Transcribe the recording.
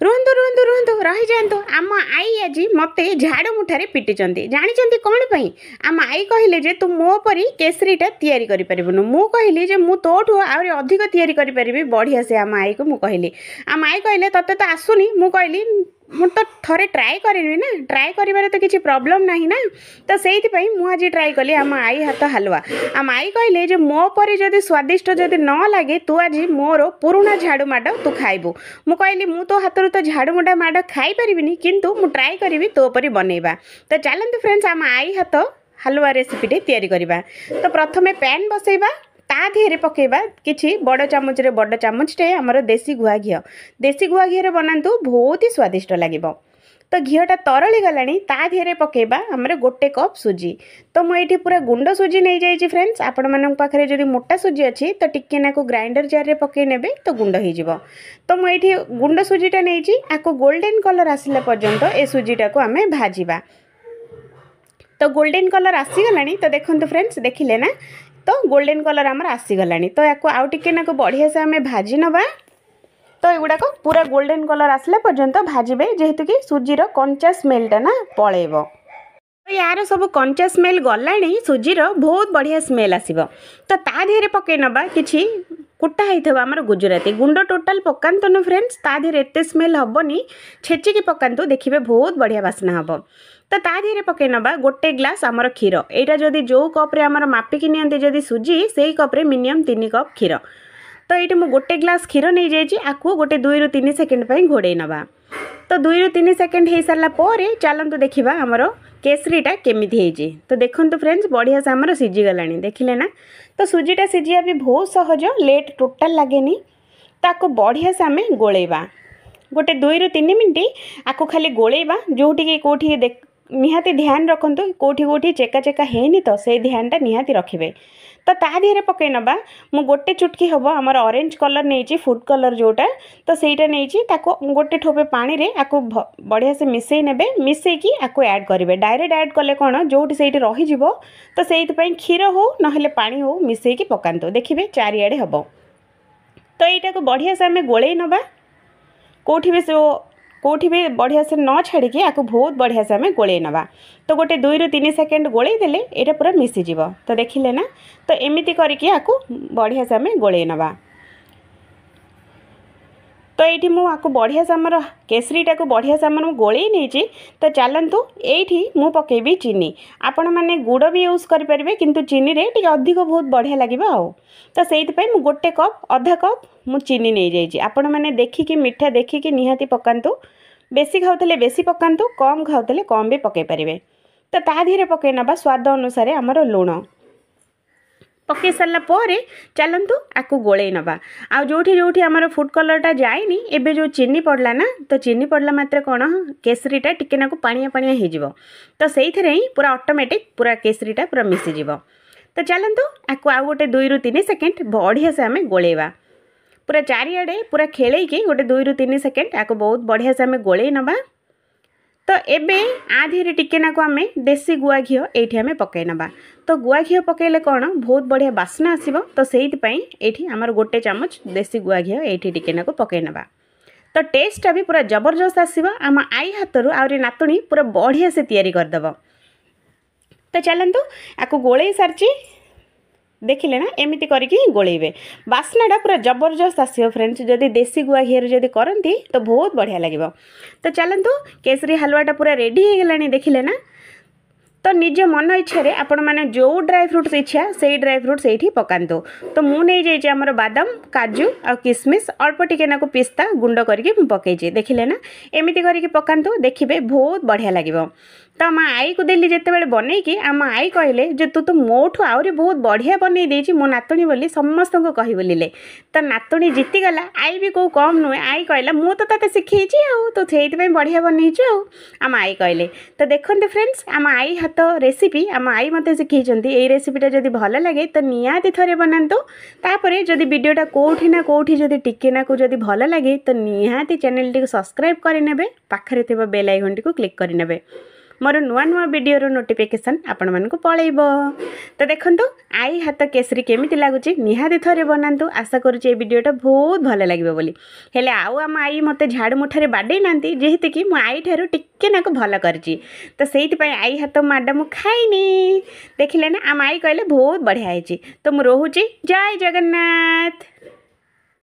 रुहतु रुहतु रुहतु रही जातु आम आई आज मत झाड़ू मुठारे पिटिचंती जानी कौन पाई आम आई कहले जे तू मो परी केसरीटा तैयारी करि परिबनु मु कहली जे मु तोठू आउरी अधिक तैयारी करि परिबी बढ़िया से आम आई को मु कहली आम आई कहले तते तो आसुनी मु कहली मु तो थरे ट्राए करिनी ना ट्राए करिबारे तो किछि प्रॉब्लम नाही ना तो सेइथि पई मु आज ट्राए कली आम आई हाथ हलवा आम आई कहले जे मो परी जदि स्वादिष्ट जदि न लागे तू आज मोर पुराना झाड़ू माड तू खाइबू मु कहली मु तो हाथ तो झाड़ू मुडा माड खाई परिबिनी किंतु मु ट्राए करिवि तो परी बनेबा तो चलंतु फ्रेंड्स आम आई हाथ हलवा रेसिपीटे तैयारी करिबा तो प्रथमे पैन बसैबा ता देहरे पकेबा किछि बड़ चामच रे बड़ चामचटे हमर देसी गुआ घी रे बनातु बहुत ही स्वादिष्ट लागिबो तो घीटा तरली गलानी ता देहरे पकेबा हमर गोटे कप सुजी तो मु एठी पूरा गुंड सुजी नै जाई छी फ्रेंड्स आपण मानन पाखरे जदि मोटा सुजी अछि तो टिक्के नाको ग्राइंडर जार रे पके नेबे तो गुंड होई जिवो तो मु एठी गुंड सुजीटा नै छी आको गोल्डन कलर आसिला पर्यंत ए सुजीटा को हमें भाजीबा तो गोल्डन कलर आसी गलानी तो देखंतु फ्रेंड्स देखिले ना तो गोल्डन कलर आमर आसीगलानी तो या आउ टिके नाको बढ़िया से आम भाजी नवा तो एगुड़ाक पूरा गोल्डन कलर आसला पर्यंत भाजबे जेहेतु कि सुजीर कंचा स्मेलटा ना पलैब तो यार सब कंचा स्मेल गलानी सुजीर बहुत बढ़िया स्मेल आसीबो तो ता देहरे पके नबा किछि कुटा होइथबा हमर गुजराती गुंड टोटल पकांतो न फ्रेंड्स ता देहरे एते स्मेल हबनी छेचिकी पकांतो देखिबे बहुत बढ़िया वासना हबो तो ता देहरे पके नबा गोटे ग्लास आमर क्षीर एटा जदि जो कप रे आमर मापिकी नियंती जदि सुजी सेही कप रे मिनिमम 3 कप क्षीर तो ये मु गोटे ग्लास क्षीर नहीं जाइए आपको गोटे 2 ରୁ 3 सेकेंड पे घोड़े नवा तो 2 ରୁ 3 सेकेंड हो सारा पर चलतु देखा आमर केसरीटा केमिति होइछि तो देखंतु फ्रेंड्स बढ़िया से आमर सीझी गलानी देखिले ना तो सुजीटा सीझिया भी बहुत सहज लेट टोटाल लागेनी ताको बढ़िया से आमे गोलेबा गोटे 2 ରୁ 3 मिनिट आको खाली गोलेबा जोठी कोठी निहाती ध्यान रखंतु कोठी कोठी चेका चेका हेनी तो से ध्यानटा निहाती रखिबे तो ता देहरे पके नबा मु गोटे चुटकी हबो हमर ऑरेंज कलर नेछि फूड कलर जोटा तो सेटा नेछि ताको गोटे ठोपे पानी रे आको बढ़िया से मिसई नेबे मिसई की आको ऐड करिवे डायरेक्ट ऐड कले कोन जोटी सेठी रही जिवो तो सेइथ पई क्षीर हो नहले पानी हो मिसई की पकांतो देखिबे चारियाडे हबो तो एटा को बढ़िया से हमें गोळेई नबा कोठी भी बढ़िया से न छाड़ी आपको बहुत बढ़िया से हमें गोले नवा तो गोटे 2 ରୁ 3 सेकेंड गोले देले एटा पूरा मिसीज तो देखिले ना तो एमती करके आपको बढ़िया से हमें गोले नवा तो ये मुझे बढ़िया से आमर केसरीटा को बढ़िया से आम गोले नहीं तो चलतु ये मु पकेबी चीनी आपण मैंने गुड़ भी यूज करेंगे किंतु चीनी रे टी अधिक बहुत बढ़िया लगे आउ तो से गोटे कप अधा कप मु चीनी नहीं जाइए आपण मैंने देखिकी मीठा देखिकी निहाती पकातु बेसी खाऊले बेसी पकातु कम खाऊले कम भी पकई पारे तो ता धीरे पकई नवा स्वाद अनुसार आमर लुण पकई सारा पर चलतु आपको गोले नवा आ जोठी जोठी आमर फूड कलरटा जाएनी एबे जो चीनी पड़ला ना तो चीनी पड़ला मात्र कौन केसरीटा टिके नाकु पानिया पानिया हो जिवो तो सेइथरे ही पूरा ऑटोमेटिक पूरा केसरीटा पूरा मिसी जिवो तो चलतु आपको आ गोटे 2 ରୁ 3 सेकेंड बढ़िया से आमे गोलेबा पूरा चारियाडे पूरा खेलैकी गोटे 2 ରୁ 3 सेकेंड आपको बहुत बढ़िया से आमे गोले नवा तो एबे आ धीरे टिके नाको आमे देसी गुआ घी एठी आमे पकै नबा तो गुआ घी पकेले कौन बहुत बढ़िया बास्ना आसीबो तो सेइथ पई एठी हमर गोटे चामच देसी गुआ घी एठी टिके नाको पकै नबा तो टेस्ट भी पूरा जबरदस्त आसीबो आम आई हाथरू आउरी नातुणी पूरा बढ़िया से तैयारी कर देबो तो चलंतु आको गोळेई सारची देखिले ना एमती करके गोलेबे बास्नाटा पूरा जबरदस्त आसो फ्रेंड्स जदि देसी गुआ घी जदि करती तो बहुत बढ़िया लगे तो चलतु केसरी हलवाटा पूरा रेडी हो गलानी देखिले ना तो निज मन इच्छा रे आपण माने जो ड्राई फ्रूट्स इच्छा से ड्राई फ्रूट्स एठी पकांतो तो मु नहीं जाइए आमर बादाम काजू आ किसमिस अल्प टिके नाको पिस्ता गुंड करके पकईचे देखिले ना एमती करके पकांतो देखिबे बहुत बढ़िया लगे तो आम आई को देली जिते बड़े बनईकी आम आई कहले जे तू तो मोठू आहरी बहुत बढ़िया बनई देछि मो नातुणी बोली समस्त को कही बोलिले तो नातुणी जीतीगला आई भी कौ कम नुहे आई कहला मु तो तते शिखई आउ तो से बढ़िया बनईछु आम आई कहले तो देखते फ्रेंड्स आम आई हाथ रेसिपी आम आई मत शिखई ये रेसिपीटा जदि भल लगे तो निहाती थरे बनातु तापर जदि वीडियोटा कोठी ना कोठी जदि टिके ना को जदि भल लगे तो निहाती चैनल टी सब्सक्राइब करने पाखरे बेल आइकन टी क्लिक करने मोर नुआ नुआ वीडियो नोटिफिकेशन आपण मानक पलैब। तो देखंतु आई हाथ केसरी केमिति लागुची निहाती थरे बनातु। आशा करूची ए वीडियोटा बहुत भल लागिबो बोली। हेले आउ आम आई मते झाड़ू मुठारे बाडे नांती जेहेतु कि मो आई ठारू टिके नाको भल करची। तो सेइति पई आई हाथ माडा मु खाइनी। देखिले ना आम आई कहले बहुत बढ़िया हैची। तो मु रोहुची। जय जगन्नाथ।